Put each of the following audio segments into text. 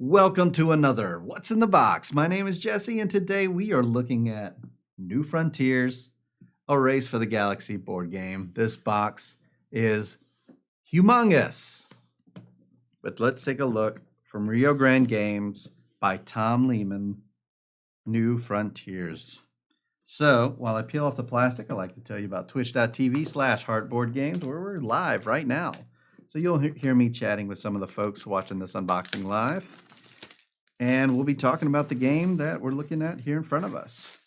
Welcome to another What's in the Box. My name is Jesse, and today we are looking at New Frontiers, a Race for the Galaxy board game. This box is humongous. But let's take a look from Rio Grande Games by Tom Lehman, New Frontiers. So, while I peel off the plastic, I'd like to tell you about twitch.tv/heartboardgames, where we're live right now. So you'll hear me chatting with some of the folks watching this unboxing live. And we'll be talking about the game that we're looking at here in front of us.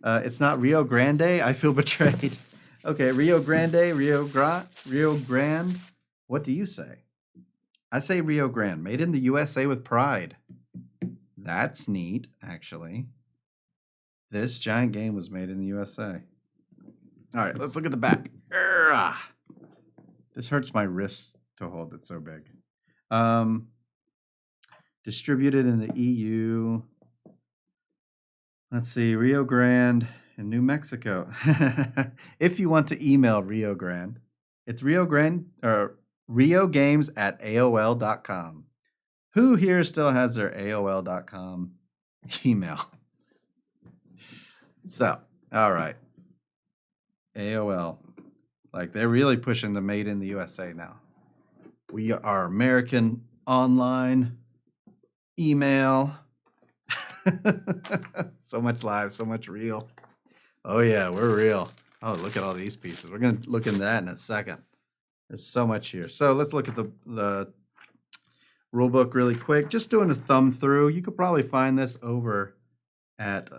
It's not Rio Grande. I feel betrayed. Okay, Rio Grande, Rio Grande. What do you say? I say Rio Grande, made in the USA with pride. That's neat, actually. This giant game was made in the USA. All right, let's look at the back. This hurts my wrists to hold. It's so big. Distributed in the EU. Let's see, Rio Grande in New Mexico. If you want to email Rio Grande, it's riogames@aol.com. Who here still has their AOL.com email? So, all right. AOL. Like, they're really pushing the made in the USA now. We are American online email. So much live, so much real. Oh yeah, we're real. Oh, look at all these pieces. We're going to look into that in a second. There's so much here. So let's look at the rule book really quick. Just doing a thumb through. You could probably find this over at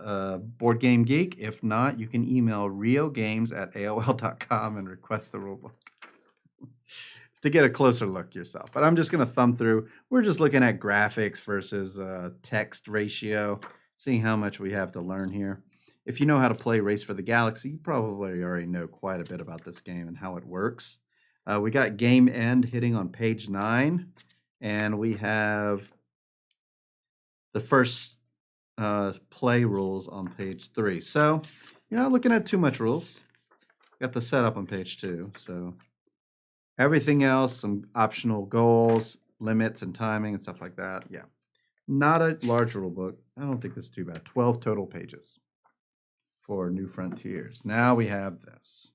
Board Game Geek. If not, you can email riogames@aol.com and request the rule book to get a closer look yourself. But I'm just going to thumb through. We're just looking at graphics versus text ratio, seeing how much we have to learn here. If you know how to play Race for the Galaxy, you probably already know quite a bit about this game and how it works. We got game end hitting on page 9, and we have the first play rules on page 3. So you're not looking at too much rules. Got the setup on page 2, so everything else, some optional goals, limits, and timing and stuff like that. Yeah. Not a large rule book. I don't think this is too bad. 12 total pages for New Frontiers. Now we have this.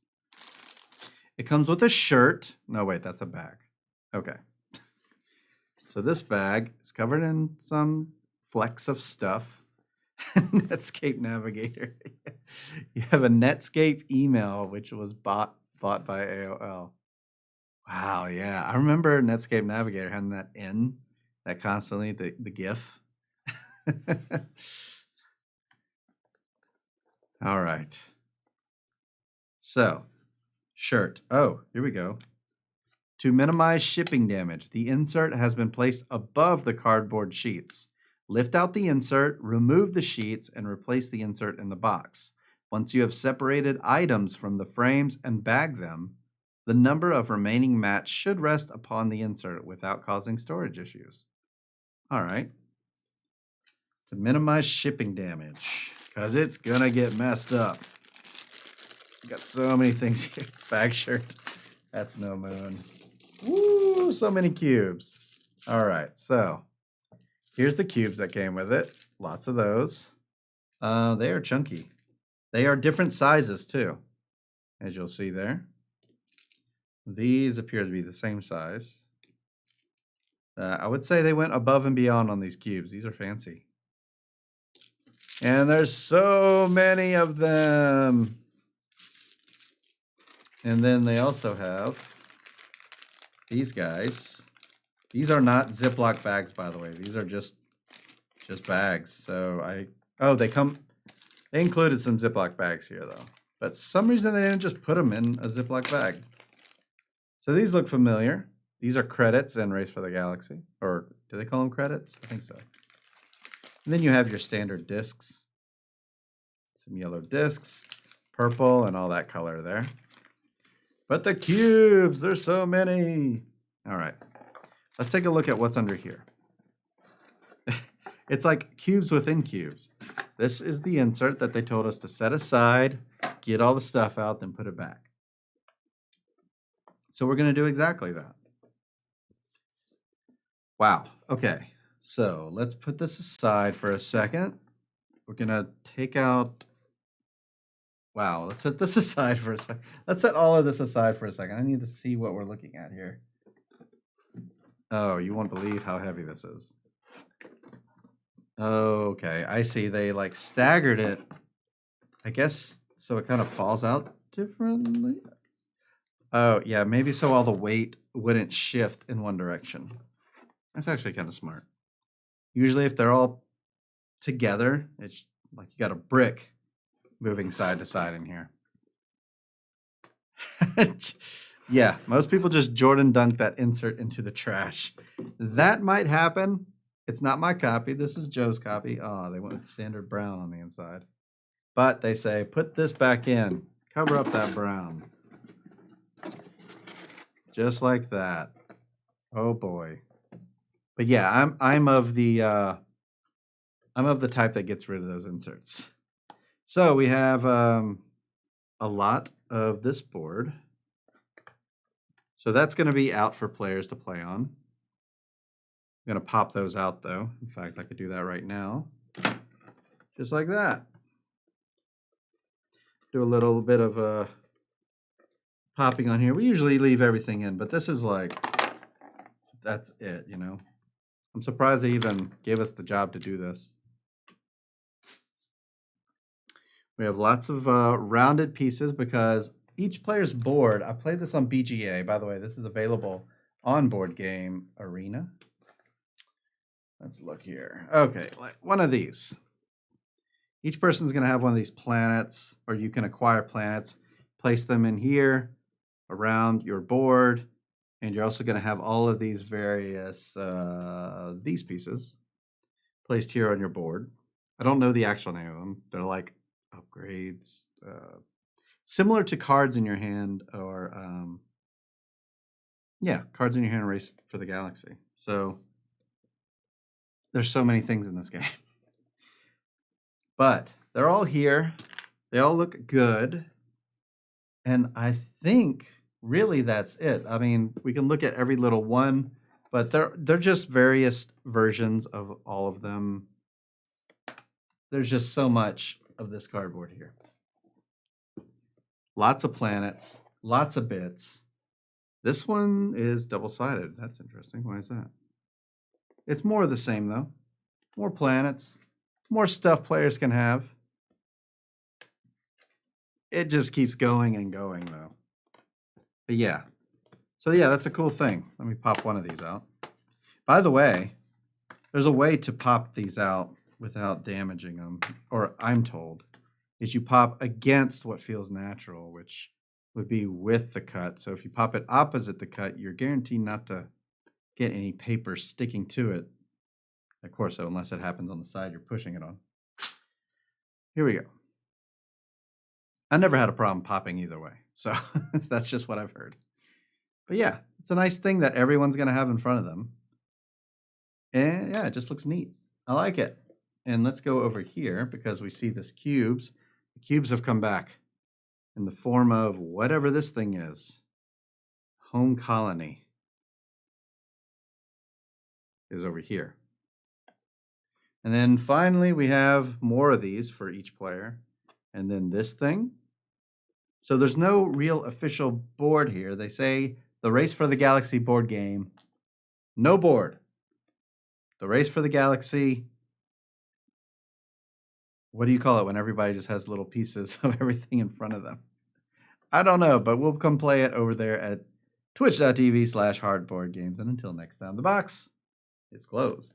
It comes with a shirt. No, wait, that's a bag. Okay. So this bag is covered in some flecks of stuff. Netscape Navigator. You have a Netscape email, which was bought by AOL. Wow, yeah. I remember Netscape Navigator having that in, that constantly, the GIF. All right. So, shirt. Oh, here we go. To minimize shipping damage, the insert has been placed above the cardboard sheets. Lift out the insert, remove the sheets, and replace the insert in the box. Once you have separated items from the frames and bagged them, the number of remaining mats should rest upon the insert without causing storage issues. All right. To minimize shipping damage, because it's going to get messed up. Got so many things here. Bag shirt. That's no moon. Woo, so many cubes. All right, so here's the cubes that came with it. Lots of those. They are chunky. They are different sizes, too, as you'll see there. These appear to be the same size. I would say they went above and beyond on these cubes. These are fancy. And there's so many of them. And then they also have these guys. These are not Ziploc bags, by the way. These are just bags. So they included some Ziploc bags here, though. But for some reason, they didn't just put them in a Ziploc bag. So these look familiar. These are credits in Race for the Galaxy. Or do they call them credits? I think so. And then you have your standard discs. Some yellow discs, purple, and all that color there. But the cubes, there's so many. All right. Let's take a look at what's under here. It's like cubes within cubes. This is the insert that they told us to set aside, get all the stuff out, then put it back. So we're going to do exactly that. Wow. Okay. So let's put this aside for a second. We're gonna take out. Wow, let's set this aside for a second. Let's set all of this aside for a second. I need to see what we're looking at here. Oh, you won't believe how heavy this is. Okay, I see. They like staggered it. I guess so it kind of falls out differently. Oh, yeah, maybe so all the weight wouldn't shift in one direction. That's actually kind of smart. Usually if they're all together, it's like you got a brick moving side to side in here. Yeah, most people just Jordan dunk that insert into the trash. That might happen. It's not my copy. This is Joe's copy. Oh, they went with standard brown on the inside. But they say, put this back in. Cover up that brown. Just like that. Oh boy. But yeah, I'm of the type that gets rid of those inserts. So we have a lot of this board. So that's going to be out for players to play on. I'm going to pop those out though. In fact, I could do that right now. Just like that. Do a little bit of popping on here. We usually leave everything in, but this is like, that's it, you know. I'm surprised they even gave us the job to do this. We have lots of rounded pieces because each player's board, I played this on BGA. By the way, this is available on Board Game Arena. Let's look here. Okay, like one of these. Each person's going to have one of these planets, or you can acquire planets, place them in here around your board, and you're also going to have all of these various, these pieces placed here on your board. I don't know the actual name of them. They're like upgrades, similar to cards in your hand, or yeah, cards in your hand, Race for the Galaxy. So there's so many things in this game. But they're all here. They all look good. And I think really that's it. I mean, we can look at every little one, but they're just various versions of all of them. There's just so much of this cardboard here. Lots of planets, lots of bits. This one is double-sided. That's interesting. Why is that? It's more of the same, though. More planets, more stuff players can have. It just keeps going and going, though. But yeah. So yeah, that's a cool thing. Let me pop one of these out. By the way, there's a way to pop these out without damaging them, or I'm told, is you pop against what feels natural, which would be with the cut. So if you pop it opposite the cut, you're guaranteed not to get any paper sticking to it. Of course, so unless it happens on the side you're pushing it on. Here we go. I never had a problem popping either way. So that's just what I've heard. But yeah, it's a nice thing that everyone's going to have in front of them. And yeah, it just looks neat. I like it. And let's go over here because we see this cubes. The cubes have come back in the form of whatever this thing is. Home Colony is over here. And then finally, we have more of these for each player. And then this thing. So there's no real official board here. They say the Race for the Galaxy board game. No board. The Race for the Galaxy. What do you call it when everybody just has little pieces of everything in front of them? I don't know, but we'll come play it over there at twitch.tv/hardboardgames. And until next time, the box is closed.